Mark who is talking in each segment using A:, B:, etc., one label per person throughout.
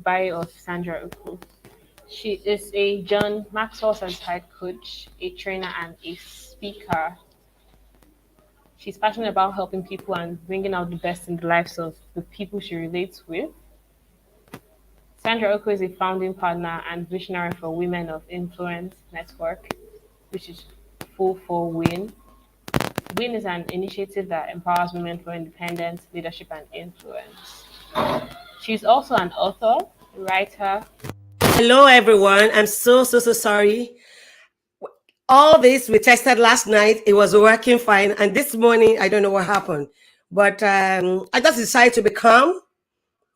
A: bio of Sandra Uku. She is a John Maxwell certified coach, a trainer, and a speaker. She's passionate about helping people and bringing out the best in the lives of the people she relates with. Sandra Oko is a founding partner and visionary for Women of Influence Network, which is full for WIN. WIN is an initiative that empowers women for independence, leadership, and influence. She's also an author, writer.
B: Hello, everyone. I'm so sorry. All this we tested last night. It was working fine. And this morning, I don't know what happened. But I just decided to be calm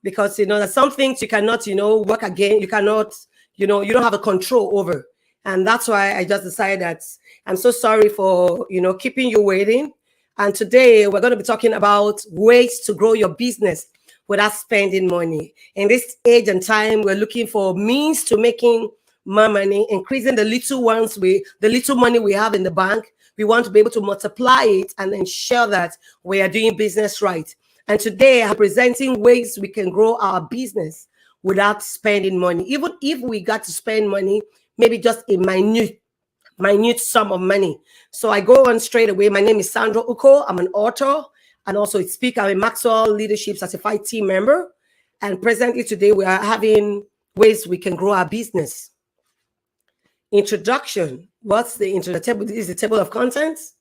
B: because, there's some things you cannot, work again. You cannot, you don't have a control over. And that's why I just decided that I'm so sorry for, keeping you waiting. And today we're going to be talking about ways to grow your business without spending money. In this age and time, we're looking for means to making more money, increasing the little money we have in the bank. We want to be able to multiply it and ensure that we are doing business right. And today I'm presenting ways we can grow our business without spending money. Even if we got to spend money, maybe just a minute sum of money. So I go on straight away. My name is Sandra Uko. I'm an author and also a speaker. I'm a Maxwell Leadership Certified team member. And presently today we are having ways we can grow our business. Introduction. What's the intro? The table is the table of contents.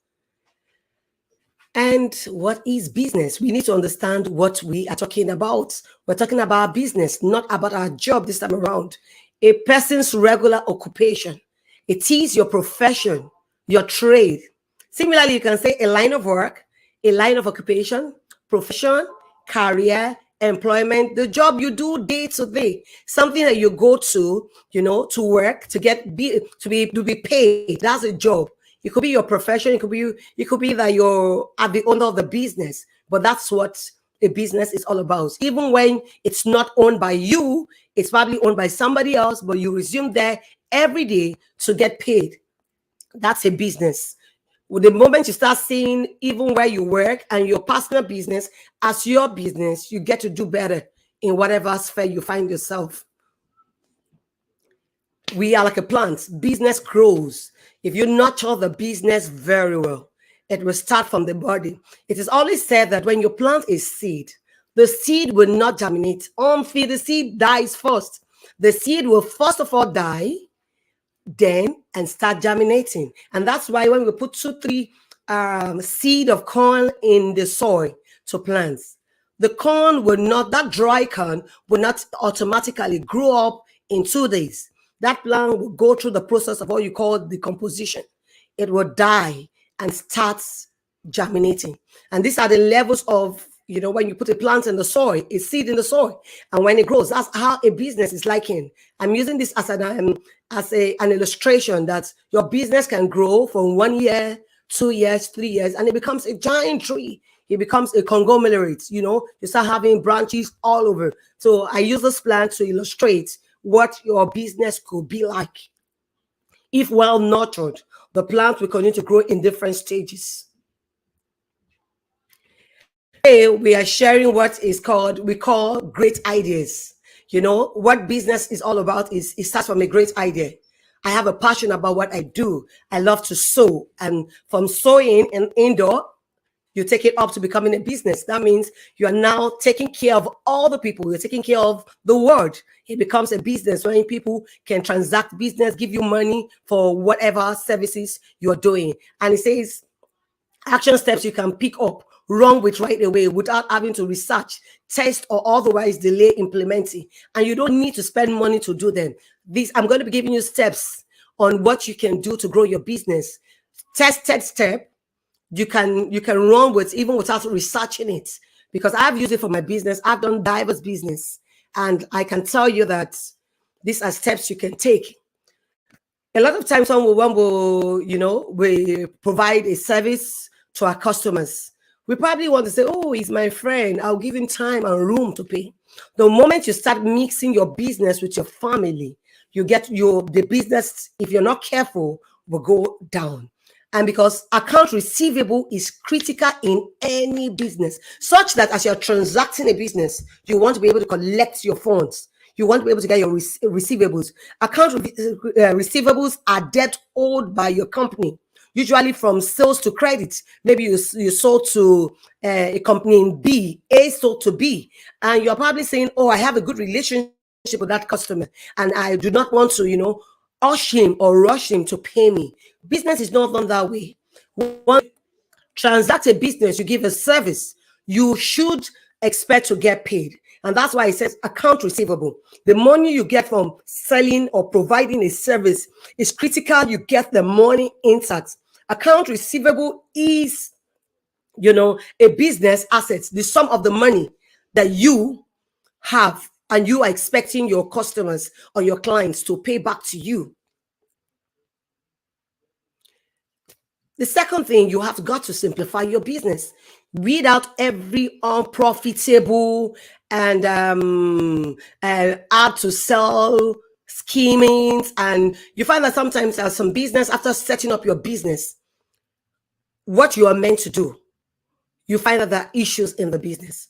B: And what is business? We need to understand what we are talking about. We're talking about business, not about our job this time around. A person's regular occupation. It is your profession, your trade. Similarly, you can say a line of work, a line of occupation, profession, career, employment, the job you do day to day, something that you go to, to work to be paid. That's a job. It could be your profession. It could be that you're at the owner of the business, but that's what a business is all about. Even when it's not owned by you, it's probably owned by somebody else, but you resume there every day to get paid. That's a business. With the moment you start seeing even where you work and your personal business as your business, you get to do better in whatever sphere you find yourself. We are like a plant. Business grows. If you nurture the business very well, it will start from the body. It is always said that when you plant a seed, the seed will not germinate until the seed dies first. The seed will first of all die, then and start germinating. And that's why when we put 2-3 seed of corn in the soil to plant, the corn will not, that dry corn will not automatically grow up in 2 days. That plant will go through the process of what you call decomposition. It will die and starts germinating. And these are the levels of, when you put a plant in the soil, a seed in the soil, and when it grows, that's how a business is likened. I'm using this as an illustration that your business can grow from 1 year, 2 years, 3 years, and it becomes a giant tree. It becomes a conglomerate. You start having branches all over. So I use this plant to illustrate what your business could be like. If well nurtured, the plant will continue to grow in different stages. Today, we are sharing what we call great ideas. What business is all about is it starts from a great idea. I have a passion about what I do. I love to sew. And from sewing and indoor, you take it up to becoming a business. That means you are now taking care of all the people. You're taking care of the world. It becomes a business when people can transact business, give you money for whatever services you're doing. And it says action steps you can pick up, run with right away without having to research, test, or otherwise delay implementing. And you don't need to spend money to do them. I'm going to be giving you steps on what you can do to grow your business. Tested step. You can run with even without researching it, because I've used it for my business. I've done diverse business, and I can tell you that these are steps you can take. A lot of times we provide a service to our customers. We probably want to say, oh, he's my friend. I'll give him time and room to pay. The moment you start mixing your business with your family, the business, if you're not careful, will go down. And because account receivable is critical in any business, such that as you're transacting a business, you want to be able to collect your funds. You want to be able to get your receivables. Receivables are debt owed by your company, usually from sales to credit. Maybe you sold to a company in B, A sold to B, and you're probably saying, oh, I have a good relationship with that customer, and I do not want to, urge him or rush him to pay me. Business is not done that way. Once transact a business, you give a service, you should expect to get paid. And that's why it says account receivable. The money you get from selling or providing a service is critical. You get the money intact. Account receivable is, a business asset, the sum of the money that you have and you are expecting your customers or your clients to pay back to you. The second thing, you have got to simplify your business. Weed out every unprofitable and hard to sell schemings. And you find that sometimes there's some business, after setting up your business, what you are meant to do, you find that there are issues in the business.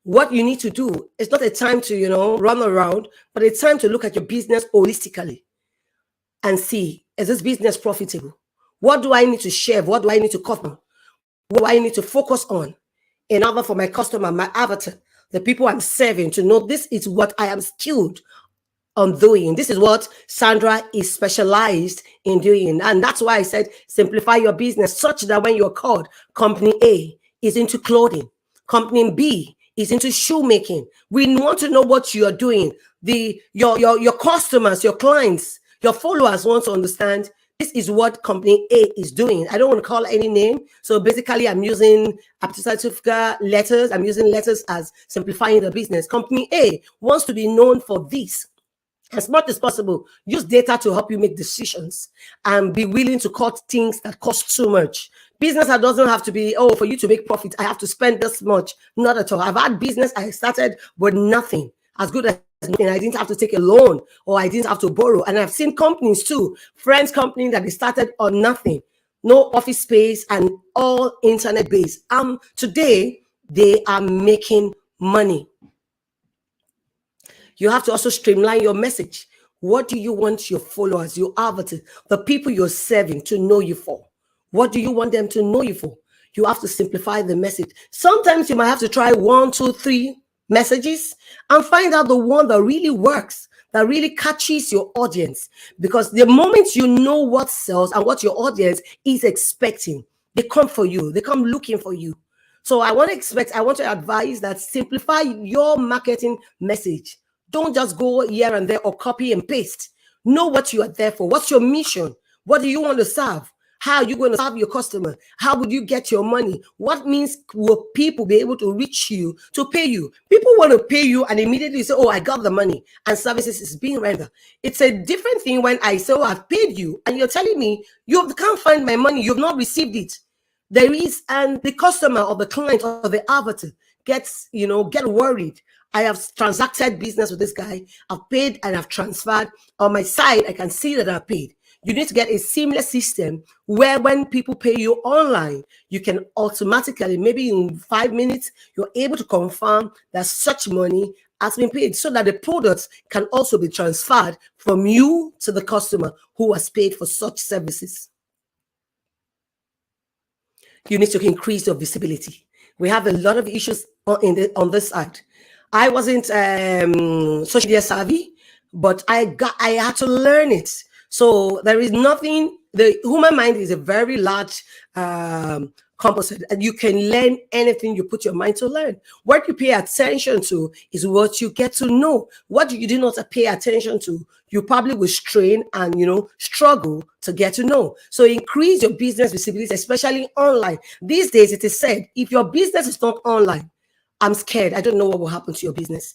B: What you need to do is not a time to, run around, but a time to look at your business holistically and see, is this business profitable? What do I need to share? What do I need to cover? What do I need to focus on in order for my customer, my avatar, the people I'm serving to know this is what I am skilled on doing. This is what Sandra is specialized in doing. And that's why I said simplify your business such that when you're called, company A is into clothing, company B is into shoemaking. We want to know what you are doing. Your customers, your clients, your followers want to understand this is what company A is doing. I don't want to call any name. So basically, I'm using letters. I'm using letters as simplifying the business. Company A wants to be known for this. As much as possible, use data to help you make decisions and be willing to cut things that cost too much. Business that doesn't have to be, oh, for you to make profit, I have to spend this much. Not at all. I've had business I started with nothing, as good as nothing. I didn't have to take a loan or I didn't have to borrow. And I've seen companies too, friends company that they started on nothing, no office space and all internet based. Today they are making money. You have to also streamline your message. What do you want your followers, your avatars, the people you're serving to know you for? What do you want them to know you for? You have to simplify the message. Sometimes you might have to try 1, 2, 3 messages and find out the one that really works, that really catches your audience. Because the moment you know what sells and what your audience is expecting, they come for you. They come looking for you. So I want to advise that simplify your marketing message. Don't just go here and there or copy and paste. Know what you are there for. What's your mission? What do you want to serve? How are you going to serve your customer? How would you get your money? What means will people be able to reach you to pay you? People want to pay you and immediately say, oh, I got the money and services is being rendered. It's a different thing when I say, oh, I've paid you and you're telling me you can't find my money. You've not received it. There is, and the customer or the client or the avatar get worried. I have transacted business with this guy. I've paid and I've transferred. On my side, I can see that I've paid. You need to get a seamless system where when people pay you online, you can automatically, maybe in 5 minutes, you're able to confirm that such money has been paid so that the products can also be transferred from you to the customer who has paid for such services. You need to increase your visibility. We have a lot of issues on this side. I wasn't social media savvy, but I had to learn it. So there is nothing. The human mind is a very large composite, and you can learn anything you put your mind to learn. What you pay attention to is what you get to know. What you do not pay attention to, you probably will strain and struggle to get to know. So increase your business visibility, especially online. These days, it is said if your business is not online, I'm scared. I don't know what will happen to your business.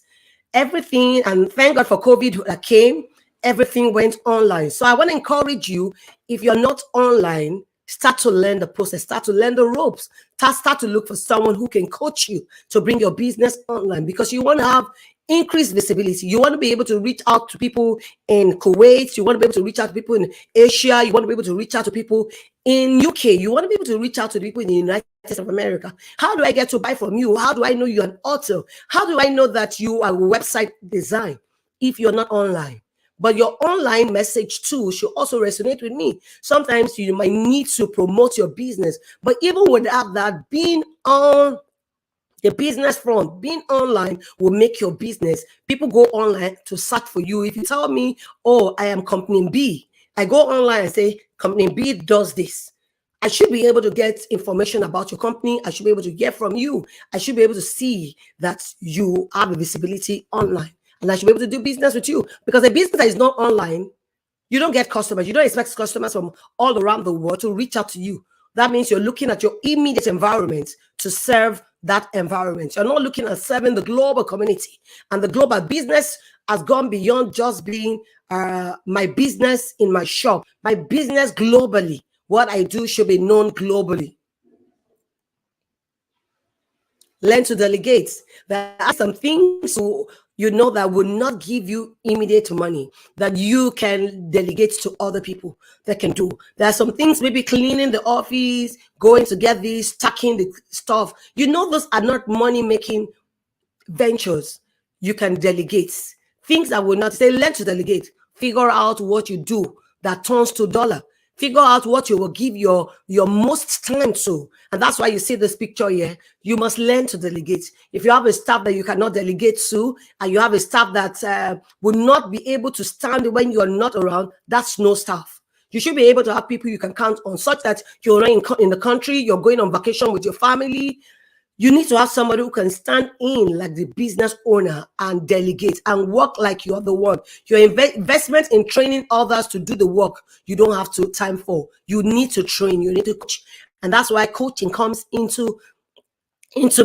B: Everything, and thank God for COVID that came. Everything went online. So I want to encourage you, if you're not online, start to learn the process, start to learn the ropes, start to look for someone who can coach you to bring your business online, because you want to have increased visibility. You want to be able to reach out to people in Kuwait. You want to be able to reach out to people in Asia. You want to be able to reach out to people in UK. You want to be able to reach out to people in the United States of America. How do I get to buy from you? How do I know you're an author? How do I know that you are website design? if you're not online. But your online message too should also resonate with me. Sometimes you might need to promote your business, but even without that, being on the business front, being online will make your business. People go online to search for you. If you tell me, oh, I am company B, I go online and say, company B does this. I should be able to get information about your company. I should be able to get from you. I should be able to see that you have a visibility online. And I should be able to do business with you. Because a business that is not online, you don't get customers. You don't expect customers from all around the world to reach out to you. That means you're looking at your immediate environment to serve that environment. You're not looking at serving the global community. And the global business has gone beyond just being my business in my shop. My business globally. What I do should be known globally. Learn to delegate. There are some things that will not give you immediate money that you can delegate to other people that can do. There are some things, maybe cleaning the office, going to get this, stacking the stuff. Those are not money making ventures. You can delegate things that will not say. Learn to delegate. Figure out what you do that turns to dollar. Figure out what you will give your most time to. And that's why you see this picture here. You must learn to delegate. If you have a staff that you cannot delegate to, and you have a staff that will not be able to stand when you are not around, that's no staff. You should be able to have people you can count on, such that you're not in the country, you're going on vacation with your family. You need to have somebody who can stand in like the business owner and delegate and work like you're the one. Your investment in training others to do the work, you don't have time for. You need to train, you need to coach. And that's why coaching comes into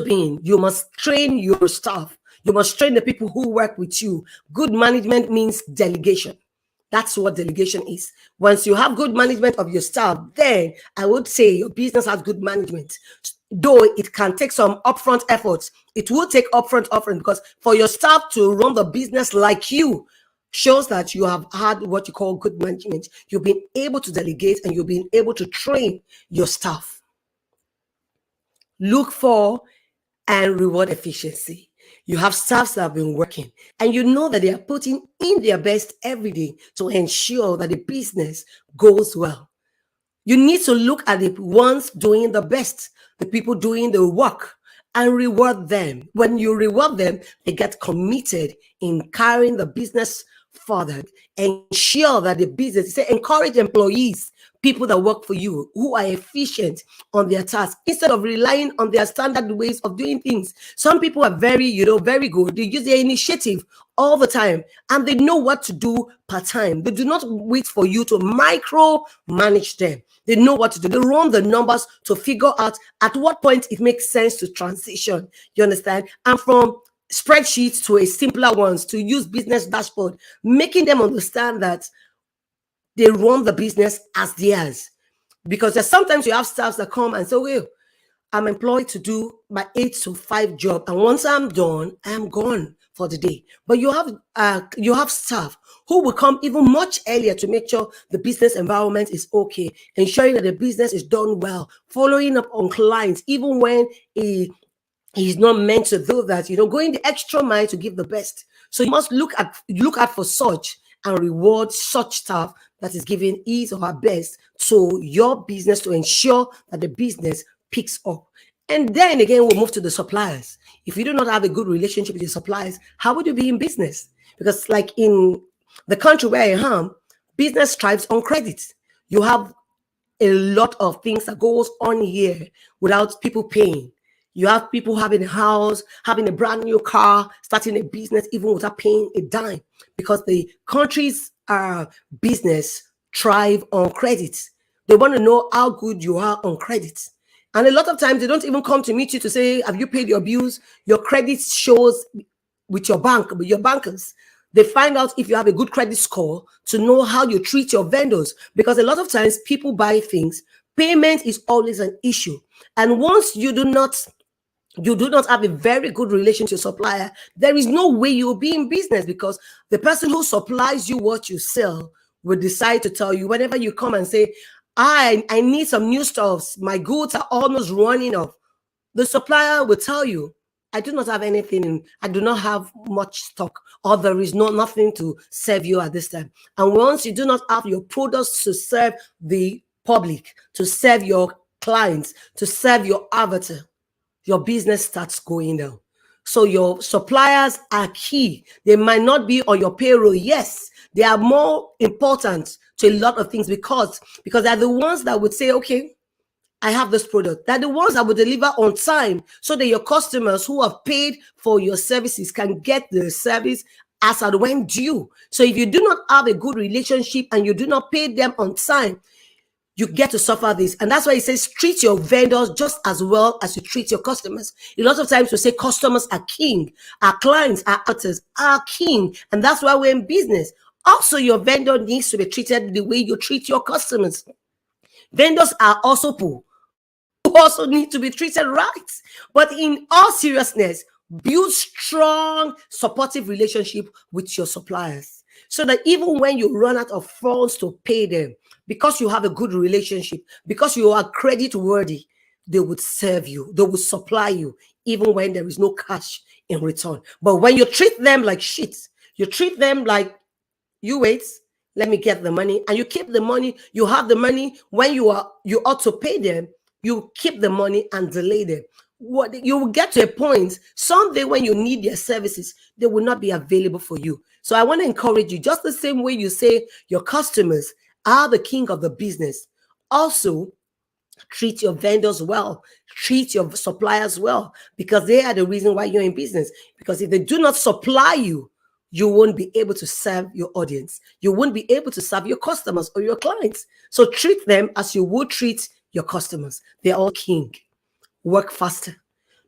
B: being. You must train your staff. You must train the people who work with you. Good management means delegation. That's what delegation is. Once you have good management of your staff, then I would say your business has good management. Though it can take some upfront efforts, it will take upfront effort, because for your staff to run the business like you shows that you have had what you call good management. You've been able to delegate and you've been able to train your staff. Look for and reward efficiency. You have staffs that have been working and you know that they are putting in their best every day to ensure that the business goes well. You need to look at the ones doing the best, the people doing the work, and reward them. When you reward them, they get committed in carrying the business further. Ensure that the business, say, encourage employees, people that work for you, who are efficient on their tasks, instead of relying on their standard ways of doing things. Some people are very good. They use their initiative all the time and they know what to do part time. They do not wait for you to micro manage them. They know what to do. They run the numbers to figure out at what point it makes sense to transition. You understand? And from spreadsheets to a simpler ones, to use business dashboard, making them understand that they run the business as theirs. Because there's sometimes you have staffs that come and say, well, I'm employed to do my 8 to 5 job, and once I'm done, I'm gone for the day. But you have staff who will come even much earlier to make sure the business environment is okay, ensuring that the business is done well, following up on clients, even when he's not meant to do that, going the extra mile to give the best. So you must look at for such and reward such staff that is giving his or her best to your business to ensure that the business picks up. And then again, we'll move to the suppliers. If you do not have a good relationship with your suppliers, how would you be in business? Because like in the country where I am, business thrives on credit. You have a lot of things that goes on here without people paying. You have people having a house, having a brand new car, starting a business even without paying a dime, because the country's business thrive on credit. They want to know how good you are on credit. And a lot of times they don't even come to meet you to say, have you paid your bills? Your credit shows with your bank, with your bankers. They find out if you have a good credit score to know how you treat your vendors. Because a lot of times people buy things, payment is always an issue. And once you do not have a very good relationship with your supplier, there is no way you'll be in business, because the person who supplies you what you sell will decide to tell you whenever you come and say, I need some new stuffs. My goods are almost running off. The supplier will tell you, I do not have anything in, I do not have much stock, or there is nothing to serve you at this time. And once you do not have your products to serve the public, to serve your clients, to serve your avatar, your business starts going down. So your suppliers are key. They might not be on your payroll. Yes, they are more important to a lot of things because they're the ones that would say, okay, I have this product. They're the ones that will deliver on time so that your customers who have paid for your services can get the service as and when due. So if you do not have a good relationship and you do not pay them on time, you get to suffer this. And that's why it says treat your vendors just as well as you treat your customers. A lot of times we say customers are king, our clients, our actors are king. And that's why we're in business. Also, your vendor needs to be treated the way you treat your customers. Vendors are also people who also need to be treated right. But in all seriousness, build strong, supportive relationship with your suppliers so that even when you run out of funds to pay them, because you have a good relationship, because you are credit worthy, they would serve you, they will supply you, even when there is no cash in return. But when you treat them like shit, you treat them like, you wait, let me get the money, and you keep the money, you have the money when you ought to pay them, you keep the money and delay them. What you will get to a point someday when you need their services, they will not be available for you. So I want to encourage you, just the same way you say your customers are the king of the business, also treat your vendors well, treat your suppliers well, because they are the reason why you're in business. Because if they do not supply you, you won't be able to serve your audience. You won't be able to serve your customers or your clients. So treat them as you would treat your customers. They're all king. Work faster.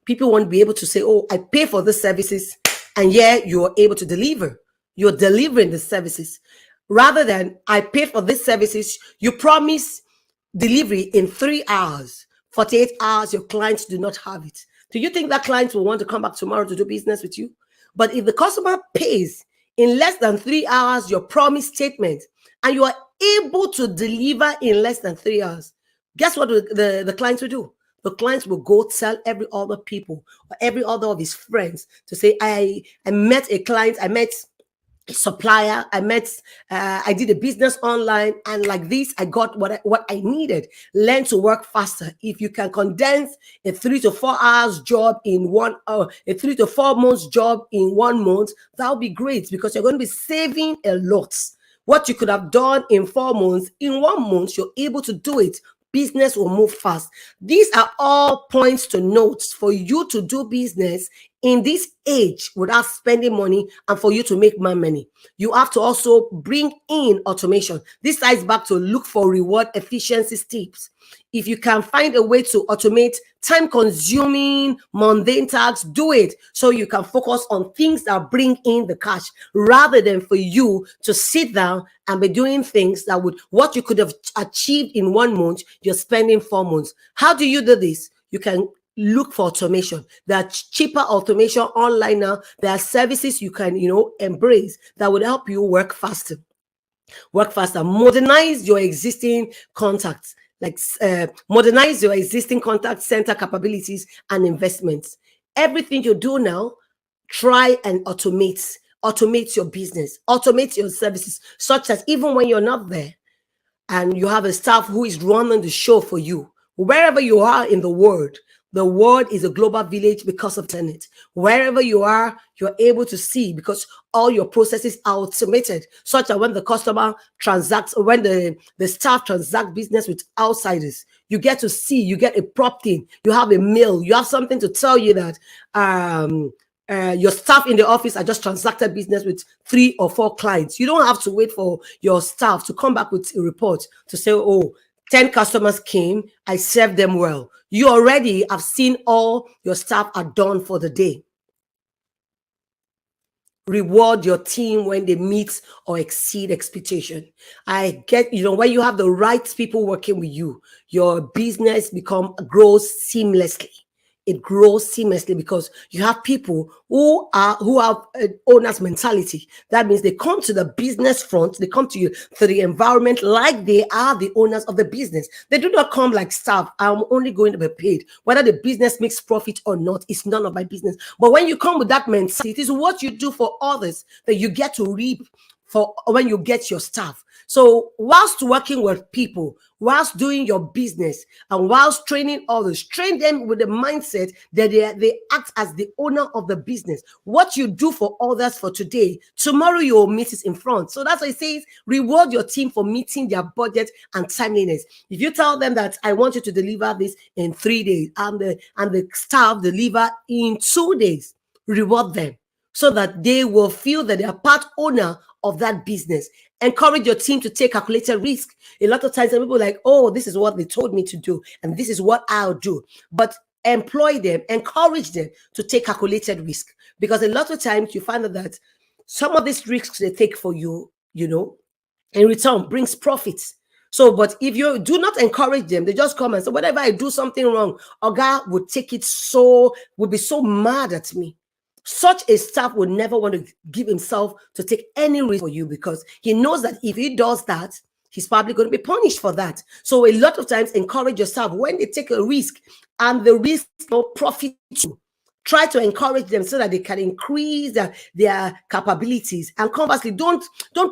B: People won't be able to say, oh, I pay for the services, and yeah, you're able to deliver. You're delivering the services. Rather than, I pay for these services, you promise delivery in 3 hours, 48 hours, your clients do not have it. Do you think that clients will want to come back tomorrow to do business with you? But if the customer pays in less than 3 hours your promise statement, and you are able to deliver in less than 3 hours, guess what the clients will do? The clients will go tell every other people or every other of his friends to say, I met a client, I met supplier, I did a business online, and like this I got what I needed. Learn to work faster. If you can condense a 3 to 4 hours job in 1 hour, a 3 to 4 months job in 1 month, that would be great, because you're going to be saving a lot. What you could have done in 4 months, in 1 month you're able to do it. Business will move fast. These are all points to note for you to do business in this age without spending money, and for you to make more money. You have to also bring in automation. This ties back to look for reward efficiency tips. If you can find a way to automate time-consuming, mundane tasks, do it, so you can focus on things that bring in the cash, rather than for you to sit down and be doing things that would, what you could have achieved in 1 month, you're spending 4 months. How do you do this? You can look for automation. There are cheaper automation online now. There are services you can, embrace that would help you work faster. Work faster. Modernize your existing contacts. Modernize your existing contact center capabilities and investments. Everything you do now, try and automate. Automate your business. Automate your services, such as even when you're not there, and you have a staff who is running the show for you, wherever you are in the world is a global village because of internet. Wherever you are, you're able to see, because all your processes are automated, such that when the customer transacts, or when the staff transact business with outsiders, you get to see, you get a prop thing, you have a mail, you have something to tell you that your staff in the office are just transacted business with 3 or 4 clients. You don't have to wait for your staff to come back with a report to say, oh, 10 customers came, I served them well. You already have seen all your staff are done for the day. Reward your team when they meet or exceed expectation. I get, when you have the right people working with you, your business grows seamlessly. it grows seamlessly because you have people who have owner's mentality. That means they come to the business front, they come to you to the environment like they are the owners of the business. They do not come like staff. I'm only going to be paid. Whether the business makes profit or not is none of my business. But when you come with that mentality, it is what you do for others that you get to reap for when you get your staff. So whilst working with people, whilst doing your business, and whilst training others, train them with the mindset that they act as the owner of the business. What you do for others for today, tomorrow you will meet it in front. So that's why it says reward your team for meeting their budget and timeliness. If you tell them that I want you to deliver this in 3 days, and the staff deliver in 2 days, reward them so that they will feel that they are part owner of that business. Encourage your team to take calculated risk. A lot of times people are like, oh, this is what they told me to do, and this is what I'll do. But employ them, encourage them to take calculated risk, because a lot of times you find that some of these risks they take for you, in return brings profits. So, but if you do not encourage them, they just come and say, whenever I do something wrong, Oga would be so mad at me. Such a staff would never want to give himself to take any risk for you, because he knows that if he does that, he's probably going to be punished for that. So a lot of times encourage your staff when they take a risk and the risk profit you. Try to encourage them so that they can increase their capabilities. And conversely, don't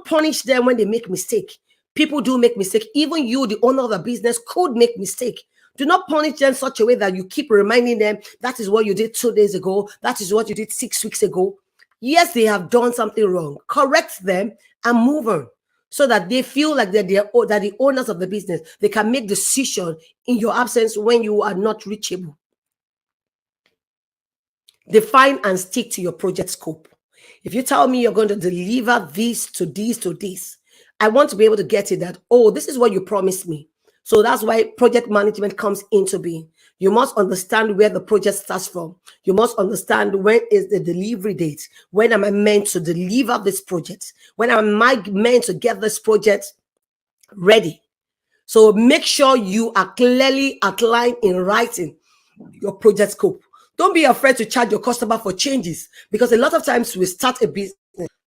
B: punish them when they make mistake. People do make mistake. Even you, the owner of the business, could make mistake. Do not punish them in such a way that you keep reminding them that is what you did 2 days ago. That is what you did 6 weeks ago. Yes, they have done something wrong. Correct them and move on, so that they feel like that they're the owners of the business. They can make decisions in your absence when you are not reachable. Define and stick to your project scope. If you tell me you're going to deliver this to this to this, I want to be able to get it that, oh, this is what you promised me. So that's why project management comes into being. You must understand where the project starts from. You must understand when is the delivery date. When am I meant to deliver this project? When am I meant to get this project ready? So make sure you are clearly outlined in writing your project scope. Don't be afraid to charge your customer for changes, because a lot of times we start a business.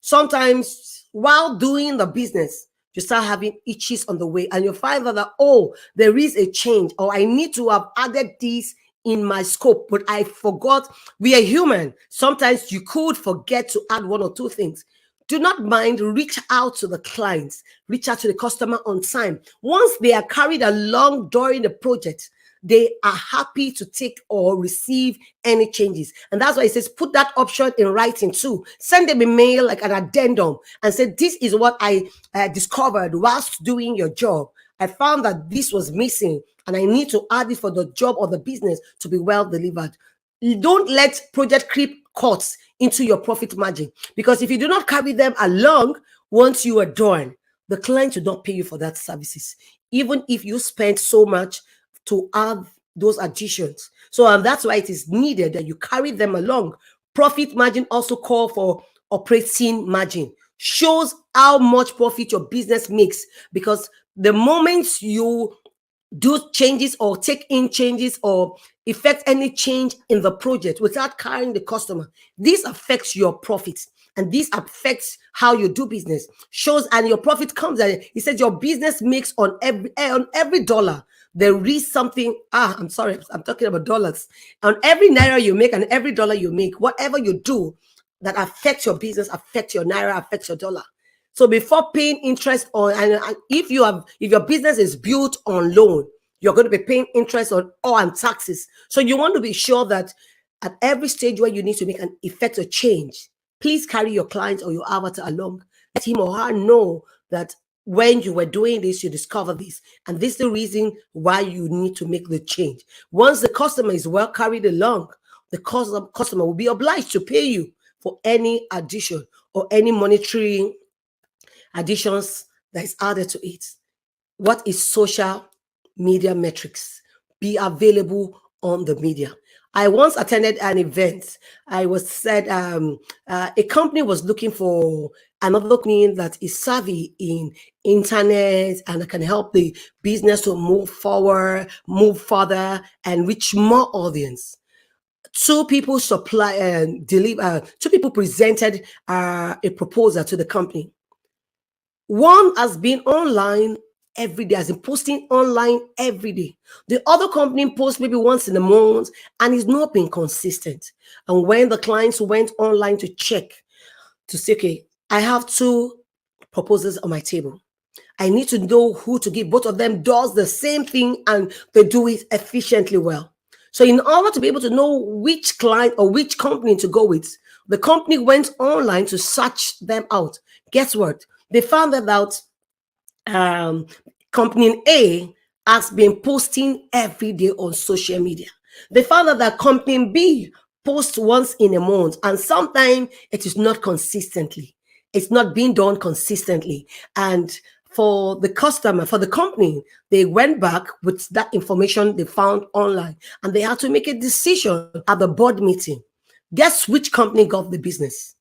B: Sometimes while doing the business, you start having itches on the way, and you find that, oh, there is a change, or I need to have added this in my scope, but I forgot. We are human. Sometimes you could forget to add 1 or 2 things. Do not mind, reach out to the clients, reach out to the customer on time. Once they are carried along during the project, they are happy to take or receive any changes. And that's why it says put that option in writing too. Send them a mail like an addendum and say, this is what I discovered whilst doing your job. I found that this was missing and I need to add it for the job or the business to be well delivered. You don't let project creep cuts into your profit margin, because if you do not carry them along, once you are done, the client will not pay you for that services, even if you spend so much to add those additions. So that's why it is needed that you carry them along. Profit margin also call for operating margin. Shows how much profit your business makes, because the moment you do changes or take in changes or effect any change in the project without carrying the customer, this affects your profits. And this affects how you do business. Shows, and your profit comes. And he says your business makes on every dollar. There is something. I'm sorry, I'm talking about dollars. On every naira you make and every dollar you make, whatever you do that affects your business, affects your naira, affects your dollar. So before paying interest on, and if your business is built on loan, you're going to be paying interest on all and taxes. So you want to be sure that at every stage where you need to make an effect or change, please carry your client or your avatar along. Let him or her know that when you were doing this, you discover this. And this is the reason why you need to make the change. Once the customer is well carried along, the customer will be obliged to pay you for any addition or any monetary additions that is added to it. What is social media metrics? Be available on the media. I once attended an event. I was said a company was looking for another company that is savvy in internet and can help the business to move forward, move further, and reach more audience. two people supply and deliver. Two people presented a proposal to the company. One has been online every day, has been posting online every day. The other company posts maybe once in a month and is not being consistent. And when the clients went online to check to say, okay, I have two proposals on my table. I need to know who to give. Both of them does the same thing and they do it efficiently well. So in order to be able to know which client or which company to go with, the company went online to search them out. Guess what? They found that out. Um, Company A has been posting every day on social media. They found out that company B posts once in a month, and sometimes it is not consistently. It's not being done consistently. And for the customer, for the company, they went back with that information they found online and they had to make a decision at the board meeting. Guess which company got the business?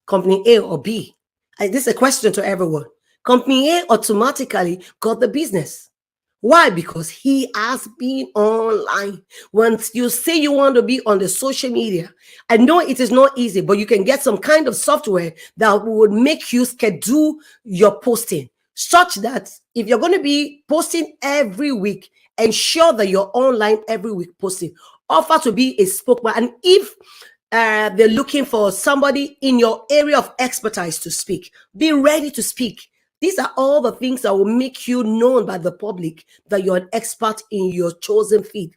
B: Company A or B? This is a question to everyone. Company A automatically got the business. Why? Because he has been online. Once you say you want to be on the social media, I know it is not easy, but you can get some kind of software that would make you schedule your posting such that if you're going to be posting every week, ensure that you're online every week posting. Offer to be a spokesman. And if they're looking for somebody in your area of expertise to speak, be ready to speak. These are all the things that will make you known by the public that you're an expert in your chosen field.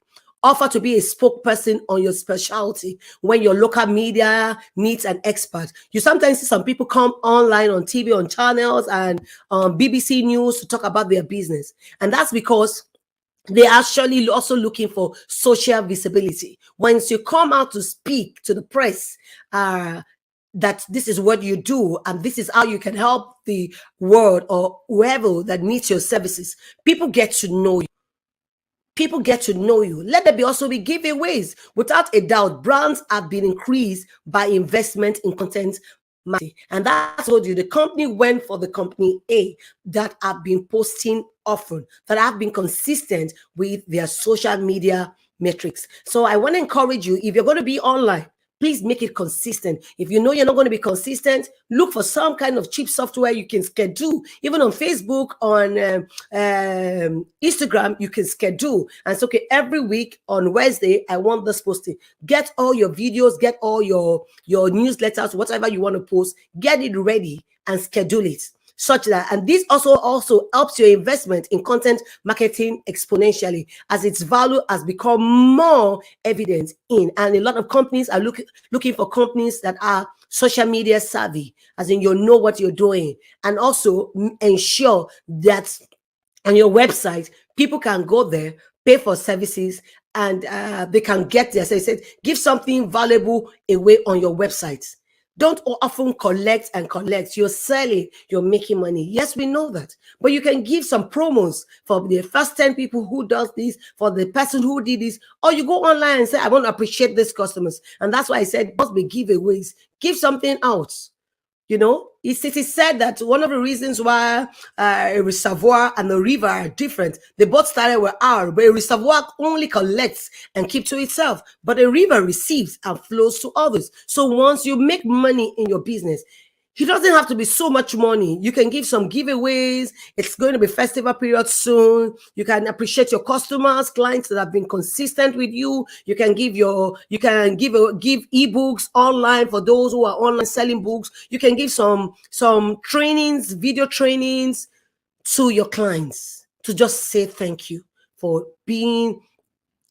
B: Offer to be a spokesperson on your specialty when your local media needs an expert. You sometimes see some people come online on TV, on channels, and on BBC News to talk about their business. And that's because they're actually also looking for social visibility. Once you come out to speak to the press, that this is what you do and this is how you can help the world or whoever that needs your services, people get to know you. People get to know you. Let there be also be giveaways. Without a doubt, brands have been increased by investment in content marketing. And that's what you. The company went for the company A that have been posting often, that have been consistent with their social media metrics. So I want to encourage you, if you're going to be online, please make it consistent. If you know you're not going to be consistent, look for some kind of cheap software you can schedule. Even on Facebook, on Instagram, you can schedule. And so, okay, every week on Wednesday, I want this posting. Get all your videos, get all your newsletters, whatever you want to post, get it ready and schedule it. Such that, and this also helps your investment in content marketing exponentially as its value has become more evident in, and a lot of companies are looking for companies that are social media savvy, as in you know what you're doing, and also ensure that on your website people can go there, pay for services, and they can get there. So I said, give something valuable away on your website. Don't often collect and collect. You're selling, you're making money. Yes, we know that. But you can give some promos for the first 10 people who does this, for the person who did this. Or you go online and say, I want to appreciate these customers. And that's why I said, must be giveaways. Give something out. You know, it is said that one of the reasons why a reservoir and a river are different, they both started with R, but a reservoir only collects and keeps to itself, but a river receives and flows to others. So once you make money in your business, it doesn't have to be so much money. You can give some giveaways. It's going to be festival period soon. You can appreciate your customers, clients that have been consistent with you. You can give ebooks online for those who are online selling books. You can give some trainings, video trainings to your clients to just say thank you for being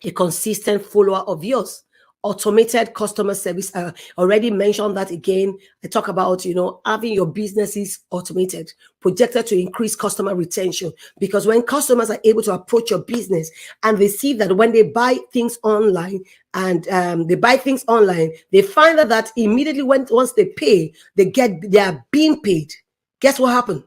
B: a consistent follower of yours. Automated customer service. I already mentioned that again. I talk about, having your businesses automated, projected to increase customer retention. Because when customers are able to approach your business and they see that when they buy things online and they find that immediately once they pay, they are being paid. Guess what happened?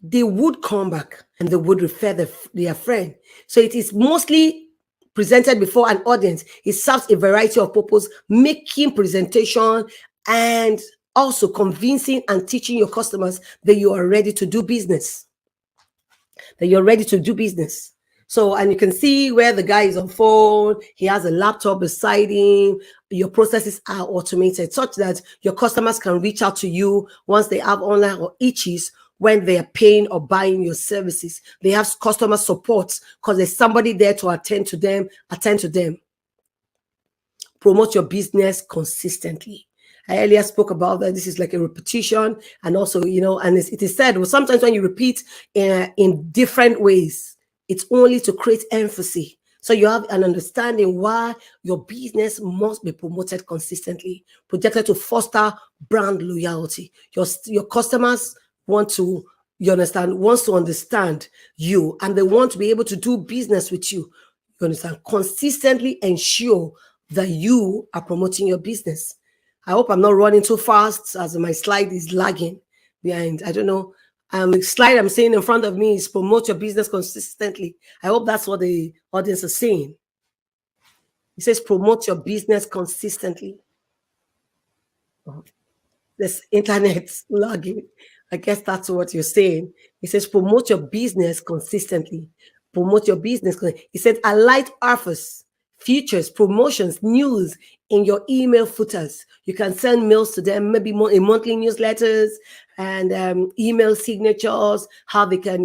B: They would come back and they would refer their friend. So it is mostly presented before an audience. It serves a variety of purpose, making presentation and also convincing and teaching your customers that you are ready to do business. So, and you can see where the guy is on phone, he has a laptop beside him. Your processes are automated such that your customers can reach out to you once they have online or itches when they are paying or buying your services. They have customer support because there's somebody there to attend to them, Promote your business consistently. I earlier spoke about that. This is like a repetition, and also, and it is said, well, sometimes when you repeat in different ways, it's only to create emphasis. So you have an understanding why your business must be promoted consistently, projected to foster brand loyalty. Your customers want to, wants to understand you, and they want to be able to do business with you. You understand? Consistently ensure that you are promoting your business. I hope I'm not running too fast as my slide is lagging behind. I don't know. The slide I'm seeing in front of me is promote your business consistently. I hope that's what the audience is saying. It says promote your business consistently. This internet lagging. I guess that's what you're saying. It says promote your business consistently. Promote your business. It said alight offers, features, promotions, news in your email footers. You can send mails to them, maybe more in monthly newsletters and email signatures, how they can,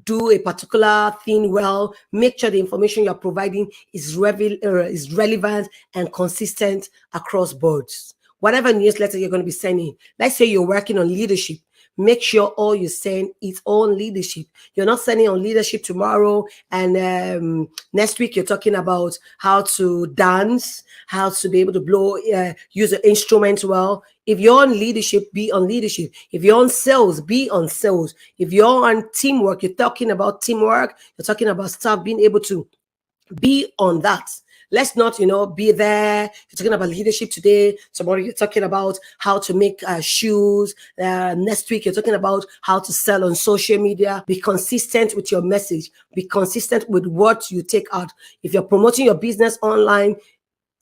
B: do a particular thing well. Make sure the information you're providing is relevant and consistent across boards. Whatever newsletter you're going to be sending, let's say you're working on leadership, make sure all you send is on leadership. You're not sending on leadership tomorrow and next week you're talking about how to dance, how to be able to use an instrument well. If you're on leadership, be on leadership. If you're on sales, be on sales. If you're on teamwork, you're talking about teamwork, you're talking about staff being able to be on that. Let's not, be there. You're talking about leadership today. Tomorrow you're talking about how to make shoes. Next week you're talking about how to sell on social media. Be consistent with your message. Be consistent with what you take out. If you're promoting your business online,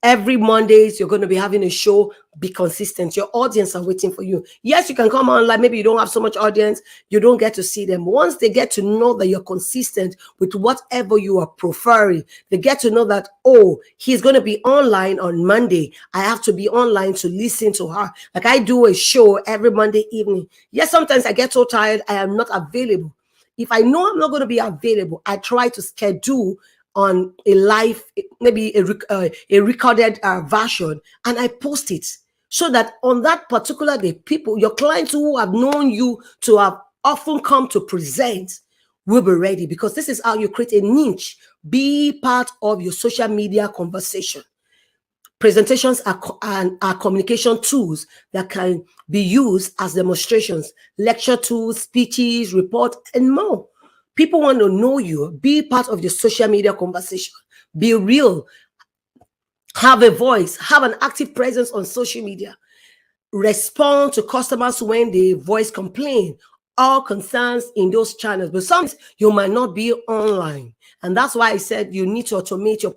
B: every Mondays, you're going to be having a show. Be consistent. Your audience are waiting for you. Yes, you can come online. Maybe you don't have so much audience. You don't get to see them. Once they get to know that you're consistent with whatever you are preferring, they get to know that, oh, he's going to be online on Monday. I have to be online to listen to her. Like I do a show every Monday evening. Yes, sometimes I get so tired. I am not available. If I know I'm not going to be available, I try to schedule on a live, maybe a recorded version, and I post it so that on that particular day, people, your clients who have known you to have often come to present will be ready, because this is how you create a niche. Be part of your social media conversation. Presentations are communication tools that can be used as demonstrations, lecture tools, speeches, reports, and more. People want to know you. Be part of your social media conversation. Be real. Have a voice. Have an active presence on social media. Respond to customers when they voice complaint or concerns in those channels. But sometimes you might not be online. And that's why I said you need to automate your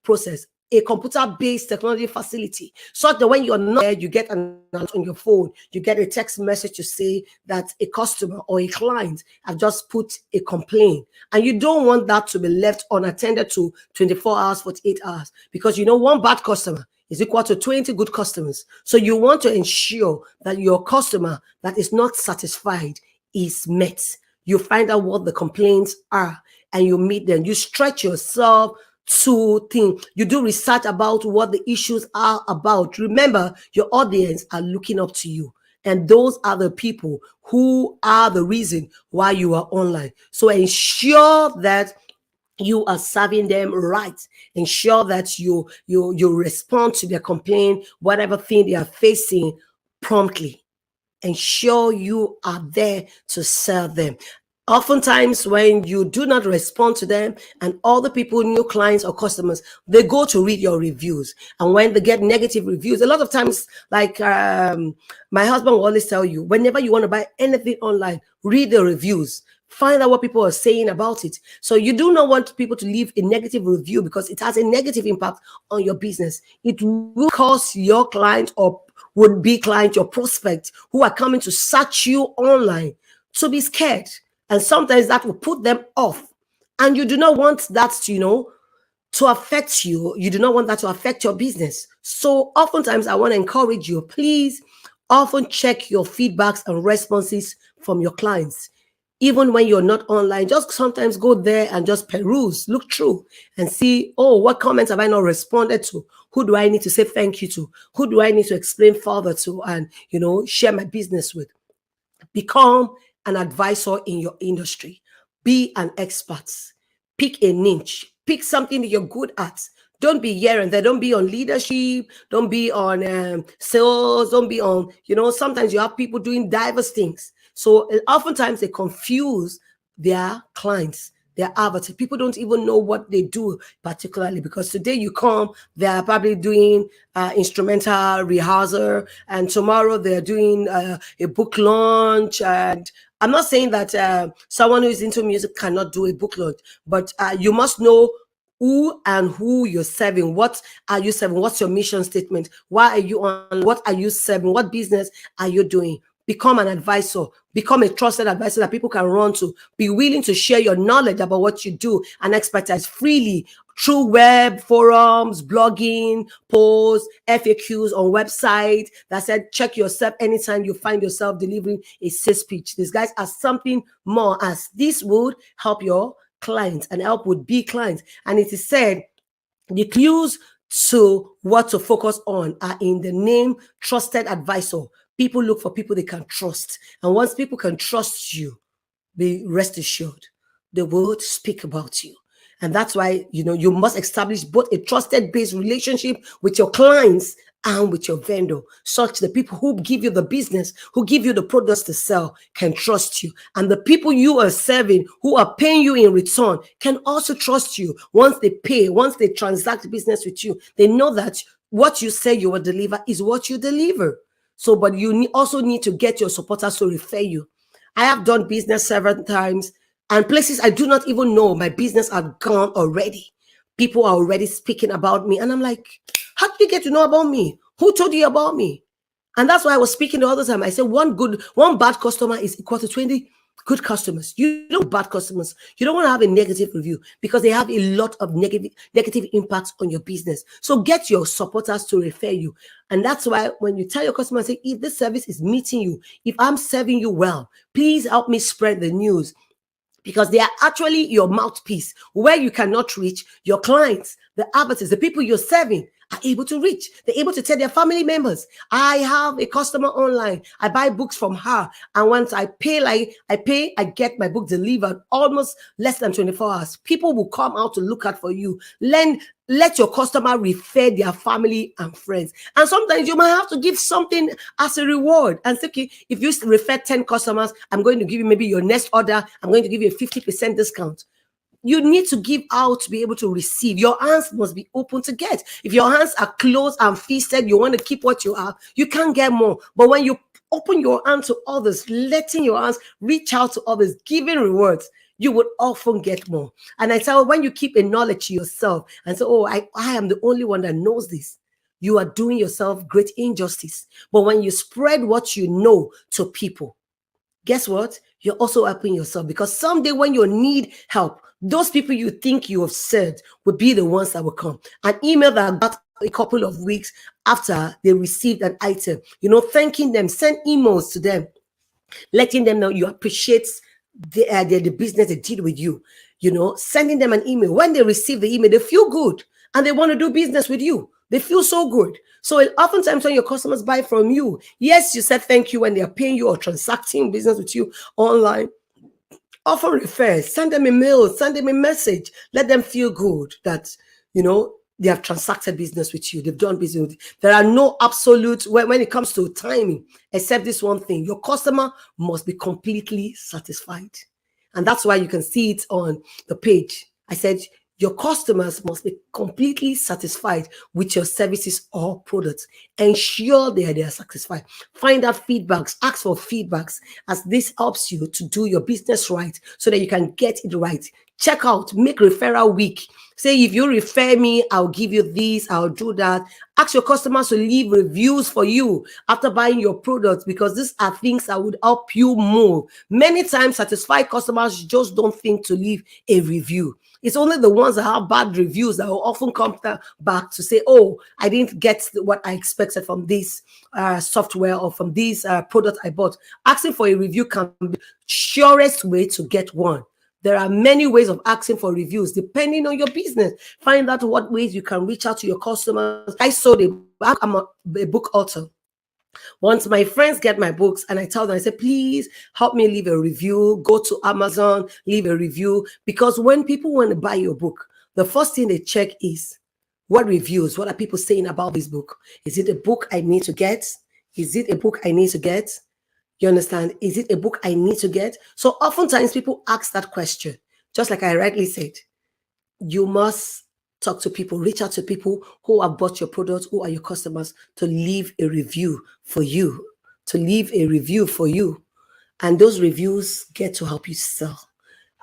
B: process. A computer-based technology facility, so that when you're not there, you get an alert on your phone, you get a text message to say that a customer or a client have just put a complaint, and you don't want that to be left unattended to 24 hours, 48 hours, because one bad customer is equal to 20 good customers. So you want to ensure that your customer that is not satisfied is met. You find out what the complaints are and you meet them. You stretch yourself to think. You do research about what the issues are about. Remember, your audience are looking up to you, and those are the people who are the reason why you are online. So ensure that you are serving them right. Ensure that you respond to their complaint, whatever thing they are facing, promptly. Ensure you are there to serve them. Oftentimes, when you do not respond to them, and all the people, new clients or customers, they go to read your reviews. And when they get negative reviews, a lot of times, like my husband will always tell you, whenever you want to buy anything online, read the reviews. Find out what people are saying about it. So you do not want people to leave a negative review, because it has a negative impact on your business. It will cause your client or would be client, your prospect, who are coming to search you online, to be scared. And sometimes that will put them off And you do not want that to, to affect you. You do not want that to affect your business. So oftentimes I want to encourage you, please often check your feedbacks and responses from your clients. Even when you're not online, just sometimes go there and just peruse, look through and see, oh, what comments have I not responded to? Who do I need to say thank you to? Who do I need to explain further to and, share my business with? Become an advisor in your industry. Be an expert. Pick a niche. Pick something that you're good at. Don't be here and there. Don't be on leadership. Don't be on sales. Don't be on, sometimes you have people doing diverse things. So oftentimes they confuse their clients, their avatar. People don't even know what they do particularly, because today you come, they're probably doing instrumental rehearsal, and tomorrow they're doing a book launch. And I'm not saying that someone who is into music cannot do a book launch, but you must know who and who you're serving. What are you serving? What's your mission statement? Why are you on? What are you serving? What business are you doing? Become an advisor. Become a trusted advisor that people can run to. Be willing to share your knowledge about what you do and expertise freely through web, forums, blogging, posts, FAQs on website that said, check yourself anytime you find yourself delivering a sales pitch. These guys are something more, as this would help your clients and help would be clients. And it is said the clues to what to focus on are in the name trusted advisor. People look for people they can trust. And once people can trust you, be rest assured, they will speak about you. And that's why, you must establish both a trusted based relationship with your clients and with your vendor, such the people who give you the business, who give you the products to sell, can trust you. And the people you are serving, who are paying you in return, can also trust you. Once they pay, once they transact business with you, they know that what you say you will deliver is what you deliver. So, but you also need to get your supporters to refer you. I have done business several times, and places I do not even know my business are gone already. People are already speaking about me, and I'm like, how did you get to know about me? Who told you about me? And that's why I was speaking the other time. I said one bad customer is equal to 20 good customers. You don't bad customers. You don't want to have a negative review, because they have a lot of negative impacts on your business. So get your supporters to refer you. And that's why when you tell your customer, say, if this service is meeting you, if I'm serving you well, please help me spread the news. Because they are actually your mouthpiece, where you cannot reach your clients, the avatars, the people you're serving are able to reach. They're able to tell their family members, I have a customer online. I buy books from her. And once I pay, I get my book delivered almost less than 24 hours. People will come out to look out for you. Let your customer refer their family and friends. And sometimes you might have to give something as a reward. And say, okay, if you refer 10 customers, I'm going to give you maybe your next order. I'm going to give you a 50% discount. You need to give out to be able to receive. Your hands must be open to get. If your hands are closed and feasted, you want to keep what you have, you can't get more. But when you open your hand to others, letting your hands reach out to others, giving rewards, you would often get more. And I tell, when you keep a knowledge to yourself and say, oh, I am the only one that knows this, you are doing yourself great injustice. But when you spread what you know to people, guess what? You're also helping yourself, because someday when you need help, those people you think you have served will be the ones that will come. An email that got a couple of weeks after they received an item, thanking them, send emails to them, letting them know you appreciate the business they did with you, sending them an email. When they receive the email, they feel good and they want to do business with you. They feel so good. So oftentimes when your customers buy from you, yes, you said thank you when they are paying you or transacting business with you online. Offer refer, send them a mail, send them a message. Let them feel good that, they have transacted business with you. They've done business with you. There are no absolute, when it comes to timing, except this one thing. Your customer must be completely satisfied. And that's why you can see it on the page. I said, your customers must be completely satisfied with your services or products. Ensure they are satisfied. Find out feedbacks. Ask for feedbacks, as this helps you to do your business right so that you can get it right. Check out, make referral week. Say, if you refer me, I'll give you this, I'll do that. Ask your customers to leave reviews for you after buying your products, because these are things that would help you more. Many times, satisfied customers just don't think to leave a review. It's only the ones that have bad reviews that will often come back to say, oh, I didn't get what I expected from this software or from this product I bought. Asking for a review can be the surest way to get one. There are many ways of asking for reviews depending on your business. Find out what ways you can reach out to your customers. I sold I'm a book author. Once my friends get my books and I tell them, I say, please help me leave a review, go to Amazon, leave a review. Because when people want to buy your book, the first thing they check is what reviews, what are people saying about this book? Is it a book I need to get? Is it a book I need to get? You understand? Is it a book I need to get? So oftentimes people ask that question. Just like I rightly said, you must talk to people, reach out to people who have bought your product, who are your customers, to leave a review for you, to leave a review for you. And those reviews get to help you sell,